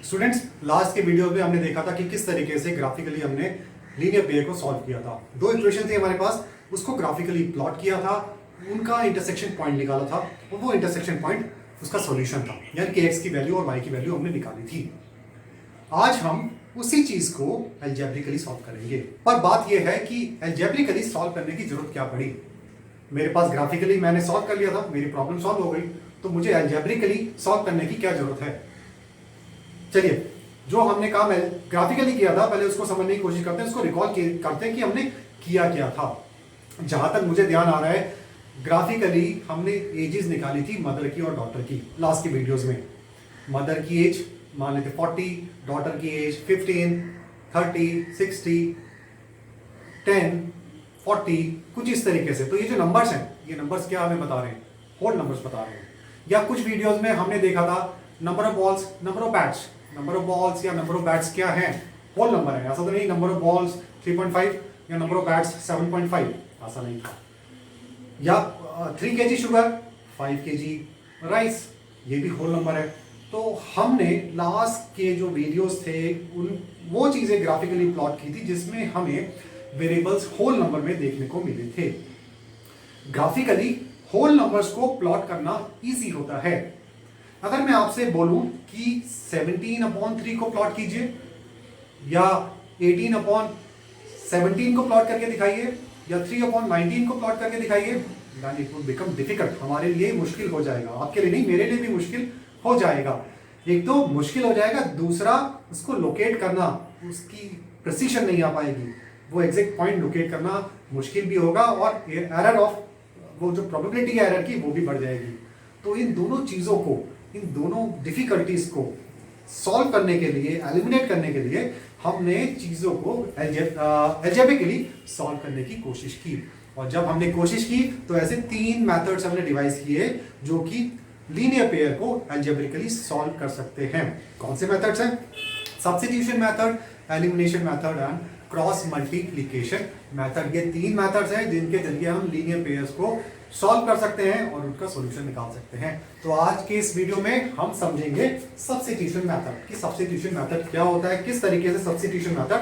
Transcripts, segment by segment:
Students, last के video में हमने देखा था कि किस तरीके से ग्राफिकली हमने लीनियर पेयर को सॉल्व किया था। दो इक्वेशन थी हमारे पास, उसको ग्राफिकली प्लॉट किया था, उनका इंटरसेक्शन पॉइंट निकाला था और वो इंटरसेक्शन पॉइंट उसका सॉल्यूशन था, यानी कि x की वैल्यू और y की वैल्यू हमने निकाली थी। आज हम उसी चीज को अलजेब्रिकली सॉल्व करेंगे, पर बात यह है कि अलजेब्रिकली सॉल्व करने की जरूरत क्या पड़ी। मेरे पास ग्राफिकली मैंने सॉल्व कर लिया था, मेरी प्रॉब्लम सॉल्व हो गई, तो मुझे अलजेब्रिकली सॉल्व करने की क्या जरूरत है। चलिए, जो हमने काम ग्राफिकली किया था पहले उसको समझने की कोशिश करते हैं, उसको रिकॉल करते हैं कि हमने किया क्या था। जहां तक मुझे ध्यान आ रहा है, ग्राफिकली हमने एजेस निकाली थी मदर की और डॉटर की लास्ट के वीडियोस में। मदर की एज मान लेते 40, डॉटर की एज 15, 30, 60, 10, 40, कुछ इस तरीके से। तो ये जो नंबर्स हैं, ये नंबर्स क्या हमें बता रहे हैं? होल नंबर्स बता रहे हैं। या कुछ वीडियोस में हमने देखा था number of balls, number of bats. Number of balls या नंबर ऑफ बैट्स क्या है? होल नंबर है। ऐसा तो नहीं नंबर ऑफ बॉल्स 3.5 या नंबर ऑफ बैट्स 7.5, ऐसा नहीं था। या 3 kg शुगर, 5 kg राइस, ये भी होल नंबर है। तो हमने लास्ट के जो वीडियोस थे वो चीजें ग्राफिकली प्लॉट की थी जिसमें हमें वेरिएबल्स होल नंबर में देखने को मिले थे। ग्राफिकली होल नंबर्स को प्लॉट करना इजी होता है। अगर मैं आपसे बोलूं कि 17/3 को प्लॉट कीजिए या 18/17 को प्लॉट करके दिखाइए या 3/19 को प्लॉट करके दिखाइए, then it would become difficult। हमारे लिए मुश्किल हो जाएगा, आपके लिए नहीं, मेरे लिए भी मुश्किल हो जाएगा। एक तो मुश्किल हो जाएगा, दूसरा उसको लोकेट करना, उसकी प्रिसीशन नहीं आ पाएगी, वो एग्जैक्ट पॉइंट लोकेट करना मुश्किल भी होगा और एरर ऑफ वो जो प्रोबेबिलिटी है एरर की वो भी बढ़ जाएगी। तो इन दोनों चीजों को, इन दोनों डिफिकल्टीज को सॉल्व करने के लिए, एलिमिनेट करने के लिए हमने चीजों को अलजेब्रिकली सॉल्व करने की कोशिश की। और जब हमने कोशिश की तो ऐसे 3 मेथड्स हमने डिवाइस किए जो कि लीनियर पेयर को अलजेब्रिकली सॉल्व कर सकते हैं। कौन से मेथड्स हैं? Substitution method, elimination method and cross multiplication method. ये 3 मेथड्स हैं जिनके जरिए हम लीनियर पेयर्स को सॉल्व कर सकते हैं और उनका सॉल्यूशन निकाल सकते हैं। तो आज के इस वीडियो में हम समझेंगे सब्स्टिट्यूशन मेथड कि सब्स्टिट्यूशन मेथड क्या होता है, किस तरीके से सब्स्टिट्यूशन मेथड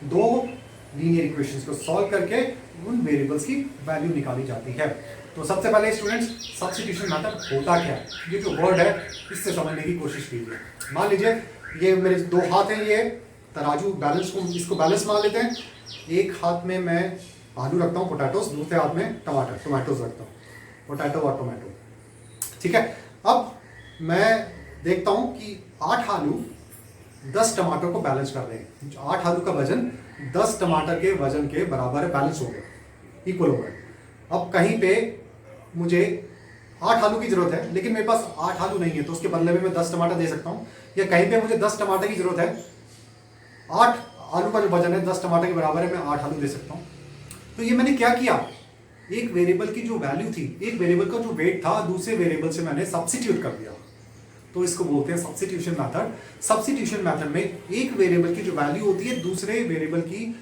दो लीनियर इक्वेशंस को सॉल्व करके उन वेरिएबल्स की वैल्यू निकाली जाती है। तो सबसे पहले स्टूडेंट्स, सब्स्टिट्यूशन मेथड होता क्या है, ये जो वर्ड है इससे समझने की कोशिश कीजिए। मान लीजिए ये मेरे 2 हाथ हैं, ये तराजू बैलेंस को, इसको बैलेंस मान लेते हैं। एक हाथ में मैं आलू रखता हूँ, पोटैटोस, दूसरे हाथ में टोमेटोज रखता हूँ, पोटैटो और टोमेटो, ठीक है। अब मैं देखता हूँ कि 8 आलू 10 टमाटर को बैलेंस कर रहे हैं। 8 आलू का वजन 10 टमाटर के वजन के बराबर है, बैलेंस हो गया, इक्वल हो गया। अब कहीं पे मुझे 8 आलू की जरूरत है लेकिन मेरे पास 8 आलू नहीं है, तो उसके बदले में मैं 10 टमाटर दे सकता हूँ। या कहीं पे मुझे 10 टमाटर की जरूरत है, 8 आलू का जो वजन है 10 टमाटर के बराबर है, मैं 8 आलू दे सकता हूँ। तो ये मैंने क्या किया, एक वेरिएबल की जो वैल्यू थी, एक वेरिएबल का जो वेट था, दूसरे वेरिएबल से मैंने सब्स्टिट्यूट कर दिया। तो इसको बोलते हैं सब्स्टिट्यूशन मेथड। सब्स्टिट्यूशन मेथड में एक वेरिएबल की जो वैल्यू होती है दूसरे वेरिएबल की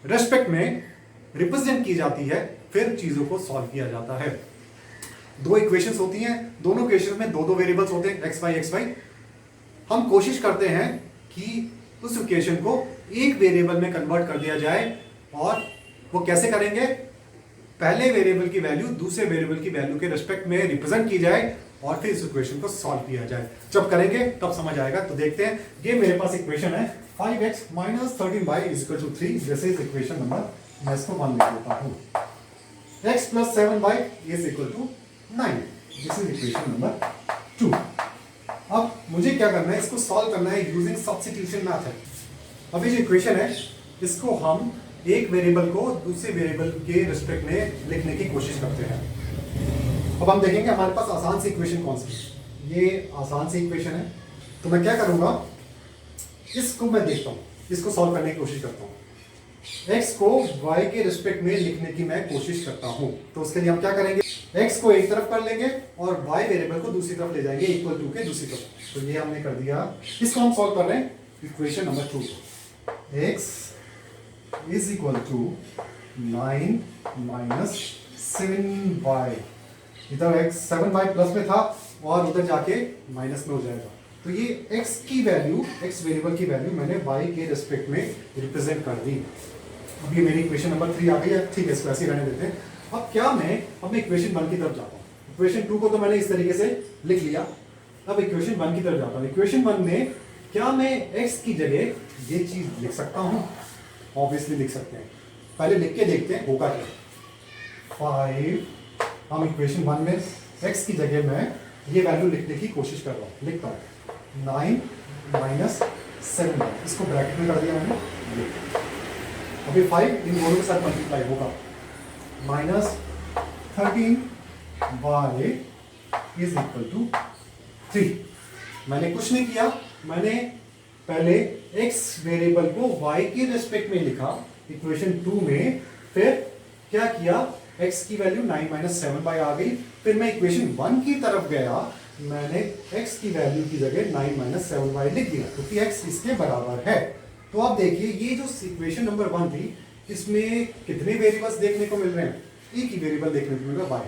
रेस्पेक्ट में रिप्रेजेंट की जाती है, फिर चीजों को सॉल्व किया जाता है। 2 इक्वेशंस होती हैं, दोनों इक्वेशन में 2 वेरिएबल्स होते हैं, x y x y। हम कोशिश करते हैं कि उस इक्वेशन को एक वेरिएबल में कन्वर्ट कर दिया जाए, और वो कैसे करेंगे? पहले वेरिएबल की वैल्यू दूसरे वेरिएबल की वैल्यू के रिस्पेक्ट में रिप्रेजेंट की जाए और फिर इस इक्वेशन को सॉल्व किया जाए। जब करेंगे तब समझ आएगा। तो देखते हैं, ये मेरे पास इक्वेशन है 5x - 13y = 3। जैसे इस इक्वेशन नंबर, मैं इसको 1 लिख देता हूँ। x + 7y = 9। This is equation number 2। अब मुझे क्या करना है, इसको सॉल्व करना है यूजिंग सब्स्टिट्यूशन मेथड। अब ये जो इक्वेशन है इसको हम एक वेरिएबल को दूसरे वेरिएबल के रिस्पेक्ट में लिखने की कोशिश करते हैं। अब हम देखेंगे हमारे पास आसान सी इक्वेशन कौन सी है। ये आसान सी इक्वेशन है, तो मैं क्या करूंगा, इसको मैं देखता हूँ, इसको सॉल्व करने की कोशिश करता हूँ। x को y के रिस्पेक्ट में लिखने की मैं कोशिश करता हूँ। तो उसके लिए हम क्या करेंगे, x को एक तरफ कर लेंगे और y वेरिएबल को दूसरी तरफ ले जाएंगे, इक्वल टू के दूसरी तरफ। तो ये हमने कर दिया। इसको हम सॉल्व कर रहे हैं इक्वेशन नंबर 2। x = 9 - 7y। इधर x 7y प्लस में था और उधर जाके माइनस में हो जाएगा। तो ये x की वैल्यू, x वेरिएबल की वैल्यू मैंने y के रेस्पेक्ट में रिप्रेजेंट कर दी। अब ये मेरी इक्वेशन नंबर 3 आ गई है, ठीक है, इसको ऐसे ही रहने देते हैं। अब क्या मैं अपने इक्वेशन 1 की तरफ जाता हूँ। इक्वेशन 2 को तो मैंने इस तरीके से लिख लिया, अब इक्वेशन 1 की तरफ जाता हूँ। इक्वेशन 1 में क्या मैं x की जगह ये चीज लिख सकता हूँ? ऑब्वियसली लिख सकते हैं। पहले लिख के देखते हैं होगा क्या। 5, हम इक्वेशन 1 में x की जगह मैं ये वैल्यू लिखने की कोशिश कर रहा हूँ, लिखता हूँ 9 - 7, इसको ब्रैकेट में कर दिया मैंने। अभी 5 इन दोनों के साथ मल्टीप्लाई होगा, -13y इज इक्वल टू 3। मैंने कुछ नहीं किया, मैंने पहले x वेरिएबल को y के रेस्पेक्ट में लिखा इक्वेशन 2 में, फिर क्या किया, x की वैल्यू 9 - 7 आ गई। फिर मैं इक्वेशन 1 की तरफ गया, मैंने x की वैल्यू की जगह 9 - 7 लिख दिया क्योंकि x इसके बराबर है। तो आप देखिए ये जो इक्वेशन नंबर 1 थी, इसमें कितने वेरिएबल्स देखने को मिल रहे हैं? एक ही वेरिएबल देखने को मिल रहा है y।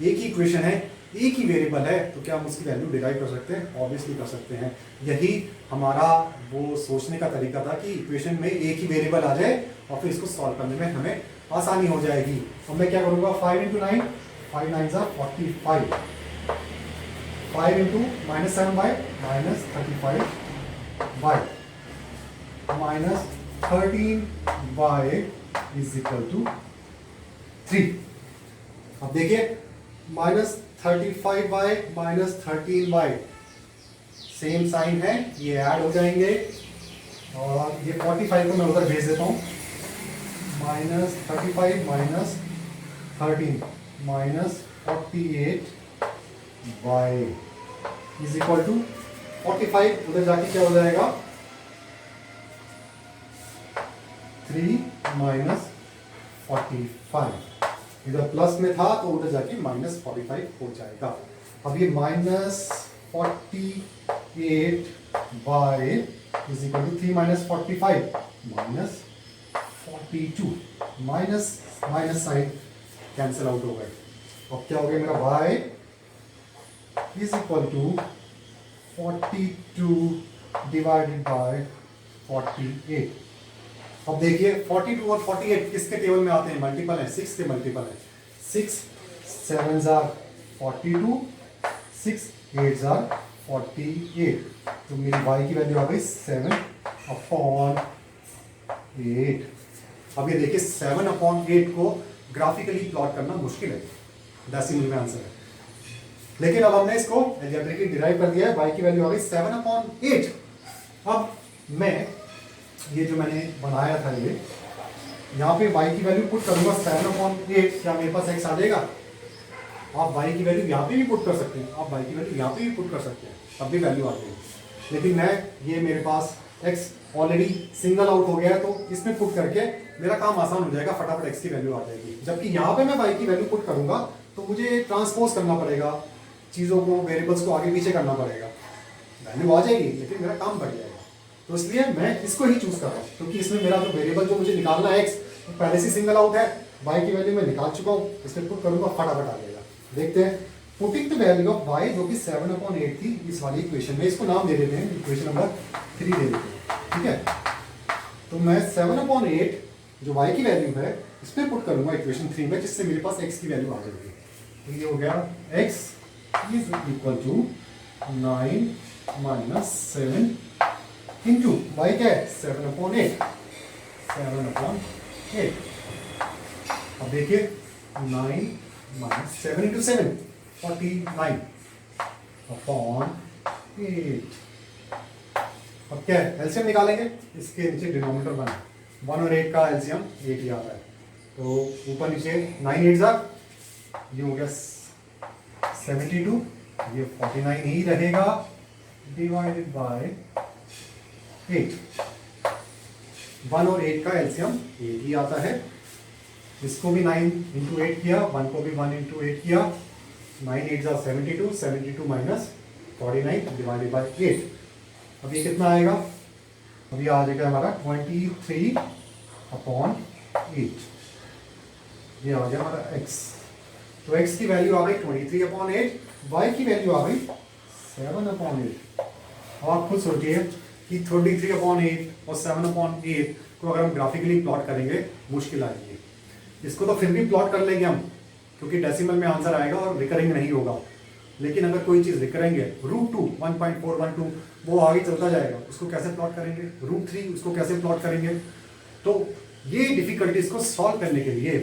एक ही इक्वेशन है, एक ही वेरिएबल है, तो क्या हम उसकी वैल्यू डिराइव कर सकते हैं? ऑब्वियसली कर सकते हैं। यही हमारा वो सोचने का तरीका था कि इक्वेशन में एक ही वेरिएबल आ जाए और फिर इसको सॉल्व करने में हमें आसानी हो जाएगी। अब मैं क्या करूंगा, 5 × 9, 5 9 = 45, 5 × -7y -35y -13y is equal to 3। अब देखिए -35y -13y सेम साइन है, ये ऐड हो जाएंगे और ये 45 को मैं उधर भेज देता हूं। -35 - 13 -48y इज इक्वल टू 45, उधर जाके क्या हो जाएगा, 3 - 45, इधर प्लस में था तो उधर जाके -45 हो जाएगा। अब ये -48y is equal to 3 - 45 -42, minus sign cancel out हो गए। अब क्या हो गया मेरा y is equal to 42 divided by 48। अब देखिए 42 और 48 किसके टेबल में आते हैं? मल्टीपल है, 6 के मल्टीपल है। 6 7s are 42, 6 8s are 48। तो मेरी y की वैल्यू आ गई 7/8। अब ये देखिए 7/8 को ग्राफिकली प्लॉट करना मुश्किल है, डेसिमल में आंसर है, लेकिन अब हमने इसको अलजेब्रिकली डिराइव कर दिया है। y की वैल्यू आ गई 7/8। अब मैं ये जो मैंने बनाया था, ये यहाँ पे y की वैल्यू पुट करूंगा 7/8, क्या मेरे पास x आ जाएगा? आप y की वैल्यू यहाँ पे भी पुट कर सकते हैं, आप y की वैल्यू यहाँ पे भी पुट कर सकते हैं, तब भी वैल्यू आ जाएगी। लेकिन मैं ये मेरे पास x ऑलरेडी सिंगल आउट हो गया है, तो इसमें पुट करके मेरा काम आसान हो जाएगा, फटाफट x की वैल्यू आ जाएगी। जबकि यहाँ पे मैं y की वैल्यू पुट करूंगा तो मुझे ट्रांसपोज करना पड़ेगा, चीज़ों को, वेरिएबल्स को आगे पीछे करना पड़ेगा। वैल्यू आ जाएगी लेकिन मेरा काम बढ़ जाएगा, तो इसलिए मैं इसको ही चूज कर रहा हूँ क्योंकि इसमें मेरा जो वेरिएबल जो मुझे निकालना है x, तो पहले से सिंगल आउट है, y की वैल्यू मैं निकाल चुका हूँ, इसमें पुट करूंगा फटाफट आ जाएगा। देखते हैं, putting the value of y जो कि 7/8 थी इस वाली इक्वेशन में, इसको नाम दे देते हैं, इक्वेशन नंबर 3 दे देते हैं, ठीक है। तो मैं 7/8 जो y की वैल्यू है इसमें पुट करूंगा इक्वेशन 3 में, जिससे मेरे पास x की वैल्यू आ जाएगी। तो ये हो गया x is equal to 9 - 7 into y क्या है 7/8। अब देखिए 9 - 7 × 7 49/8। अब क्या है, एलसीएम निकालेंगे, इसके नीचे डिनोमिनेटर 1 और 8 का एलसीएम 8 ही आता है, तो ऊपर नीचे 9 8 ये हो गया 72, ये 49 ही रहेगा डिवाइडेड बाय 8। 1 और 8 का एलसीएम 8 ही आता है, इसको भी 9 × 8 किया, 1 को भी 1 × 8 किया, 9 8 72, 72 - 49 डिवाइडेड बाय 8। अब ये कितना आएगा? अब ये आ जाएगा हमारा 23/8। ये आ गया हमारा x। तो x की वैल्यू आ गई 23/8, y की वैल्यू आ गई 7/8। अब आप खुद सोचिए कि 33/8 और 7/8 को अगर हम ग्राफिकली प्लॉट करेंगे मुश्किल आएगी। इसको तो फिर भी प्लॉट कर लेंगे हम, क्योंकि डेसिमल में आंसर आएगा और रिकरिंग नहीं होगा। लेकिन अगर कोई चीज़ रिकरिंग है, √2 1.412 वो आगे चलता जाएगा, उसको कैसे प्लॉट करेंगे? √3 उसको कैसे प्लॉट करेंगे? तो ये डिफिकल्टीज को सॉल्व करने के लिए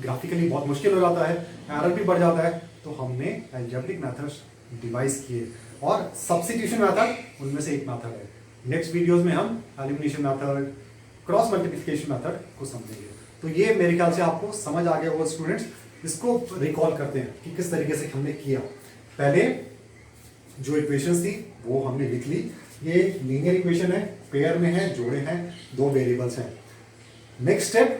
ग्राफिकली बहुत मुश्किल हो जाता है, एरर भी बढ़ जाता है। तो हमने अलजेब्रिक मेथड्स डिवाइस किए और सब्स्टिट्यूशन मेथड उनमें से एक मेथड है। नेक्स्ट वीडियोस में हम elimination method, cross multiplication method को समझेंगे। तो ये मेरे ख्याल से आपको समझ आ गया होगा स्टूडेंट्स। इसको रिकॉल करते हैं कि किस तरीके से हमने किया। पहले जो इक्वेशंस थी वो हमने लिख ली। ये लीनियर इक्वेशन है, पेयर में है, जोड़े हैं, दो वेरिएबल्स हैं। नेक्स्ट स्टेप,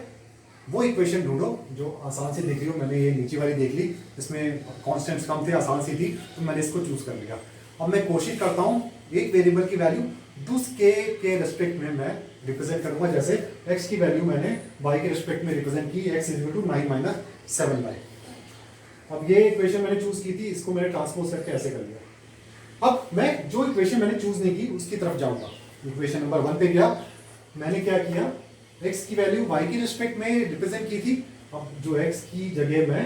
वो इक्वेशन ढूंढो जो आसान से दिख रही हो। मैंने ये नीचे वाली देख ली, इसमें कॉन्स्टेंट्स कम थे, आसान सी थी, तो मैंने इसको चूज कर लिया। अब मैं कोशिश करता हूँ एक वेरिएबल की वैल्यू दूसरे के रेस्पेक्ट में मैं रिप्रेजेंट करूंगा। जैसे x की वैल्यू मैंने y के रेस्पेक्ट में रिप्रेजेंट की, x = 9 - 7y। अब ये इक्वेशन मैंने चूज की थी, इसको मैंने ट्रांसपोज करके ऐसे कर लिया। अब मैं जो इक्वेशन मैंने चूज नहीं की उसकी तरफ जाऊंगा। इक्वेशन नंबर 1 पे गया, मैंने क्या किया, x की वैल्यू y की रिस्पेक्ट में रिप्रेजेंट की थी। अब जो x की जगह मैं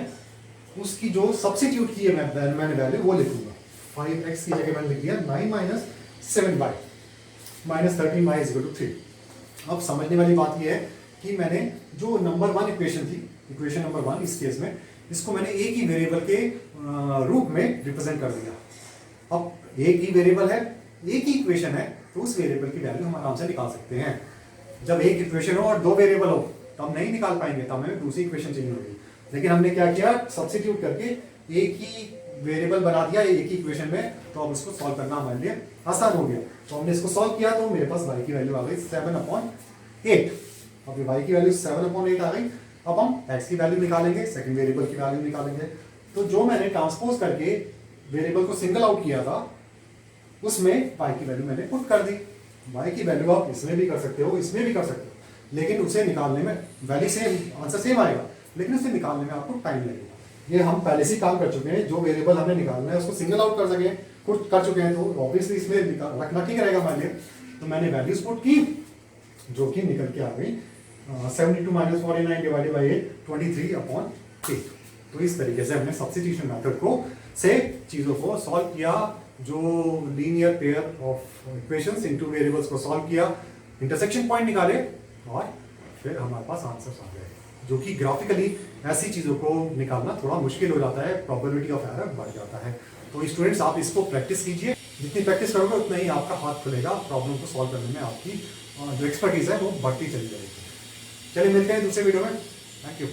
उसकी जो सब्स्टिट्यूट की है मैंने वैल्यू वो लिखूंगा। 5x की जगह मैंने लिख दिया 9 - 7y -13y = 3। अब समझने वाली बात यह है कि मैंने जो नंबर 1 इक्वेशन थी, इक्वेशन नंबर 1 इस केस में, इसको मैंने एक ही वेरिएबल के रूप में रिप्रेजेंट कर दिया। अब एक ही वेरिएबल है, एक ही इक्वेशन है, तो उस वेरिएबल की वैल्यू हम आराम से निकाल सकते हैं। जब एक इक्वेशन हो और दो वेरिएबल हो तब नहीं निकाल पाएंगे, तब हमें दूसरी इक्वेशन चाहिए होगी। लेकिन हमने क्या किया, सब्स्टिट्यूट करके एक ही वेरिएबल बना दिया एक ही इक्वेशन में, तो अब उसको सॉल्व करना हमारे लिए आसान हो गया। तो हमने इसको सॉल्व किया तो मेरे पास y की वैल्यू आ गई 7/8। अब y की वैल्यू 7/8 आ गई। अब हम x की वैल्यू निकालेंगे, सेकंड वेरिएबल की वैल्यू निकालेंगे। तो जो मैंने ट्रांसपोज करके वेरिएबल को सिंगल आउट किया था उसमें y की वैल्यू मैंने पुट कर दी। y की वैल्यू आप इसमें भी कर सकते हो, इसमें भी कर सकते हो, लेकिन उसे निकालने में वैल्यू सेम, आंसर सेम आएगा, लेकिन उसे निकालने में आपको टाइम लगेगा। ये हम पहले से काम कर चुके हैं। जो वेरिएबल हमने निकालना है उसको सिंगल आउट कर सके, खुद कर चुके हैं, तो ऑब्वियसली इसमें रखना ठीक रहेगा हमारे लिए। तो मैंने वैल्यूज पुट की जो कि निकल के आ गई 72 - 49 / 8 23/8। तो इस तरीके से हमने सब्स्टिट्यूशन मेथड को से चीज़ों को सॉल्व किया। जो linear pair of equations into variables को सॉल्व किया, इंटरसेक्शन पॉइंट निकाले और फिर हमारे पास आंसर्स आ गए। जो कि ग्राफिकली ऐसी चीज़ों को निकालना थोड़ा मुश्किल हो जाता है, प्रोबेबिलिटी ऑफ एरर बढ़ जाता है। तो स्टूडेंट्स आप इसको प्रैक्टिस कीजिए, जितनी प्रैक्टिस करोगे उतना ही आपका हाथ खुलेगा, प्रॉब्लम को सॉल्व करने में आपकी जो एक्सपर्टीज है वो बढ़ती चली जाएगी। चलिए मिलते हैं दूसरे वीडियो में। Thank you.